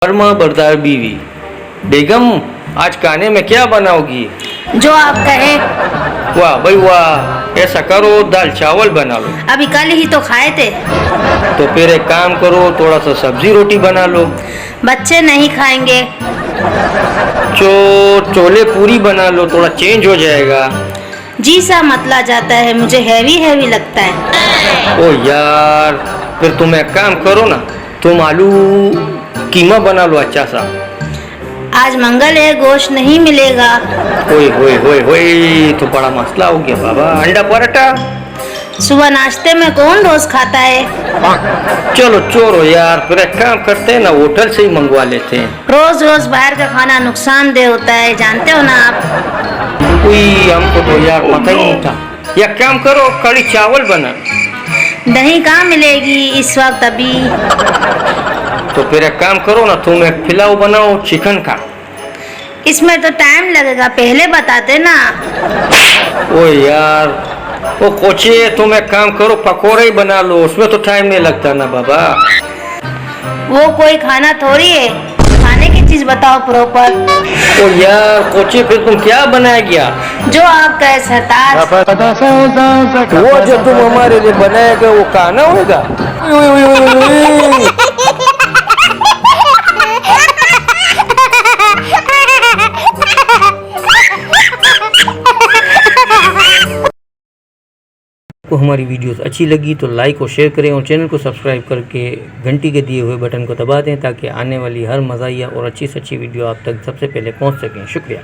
फर्मा बरदार बीवी। बेगम, आज खाने में क्या बनाओगी? जो आप कहें। वाह भाई वाह, ऐसा करो दाल चावल बना लो। अभी कल ही तो खाए थे। तो फिर एक काम करो, थोड़ा सा सब्जी रोटी बना लो। बच्चे नहीं खाएंगे। छोले पूरी बना लो, थोड़ा चेंज हो जाएगा। जी सा मतला जाता है, मुझे हैवी हैवी लगता है। ओ यार, फिर तुम एक काम करो ना, तुम आलू कीमा बना लो अच्छा सा। आज मंगल है, गोश्त नहीं मिलेगा। ओए होए होए होए, तो बड़ा मसला हो गया बाबा। अंडा पराठा? सुबह नाश्ते में कौन रोज खाता है? चलो छोड़ो यार, फिर एक काम करते हैं ना, होटल से ही मंगवा लेते हैं। रोज रोज बाहर का खाना नुकसानदेह होता है, जानते हो ना आप। कोई हमको तो यार पता ही नहीं था। या काम करो, कड़ी चावल बना। दही कहाँ मिलेगी इस वक्त अभी। तो फिर एक काम करो ना, तुम एक पुलाव बनाओ चिकन का। इसमें तो टाइम लगेगा, पहले बताते ना। ओ यार, ओ कोचे, तुम एक काम करो, पकौड़े ही बना लो, उसमें तो टाइम नहीं लगता ना बाबा। वो कोई खाना थोड़ी है, खाने की चीज बताओ प्रॉपर। ओ यार कोचे, फिर तुम क्या बनाया गया? जो आप कहे सरताज। वो जो तुम हमारे लिए बनाया गया वो खाना होगा? को हमारी वीडियोस अच्छी लगी तो लाइक और शेयर करें और चैनल को सब्सक्राइब करके घंटी के दिए हुए बटन को दबा दें ताकि आने वाली हर मज़ाहिया और अच्छी से अच्छी वीडियो आप तक सबसे पहले पहुंच सकें। शुक्रिया।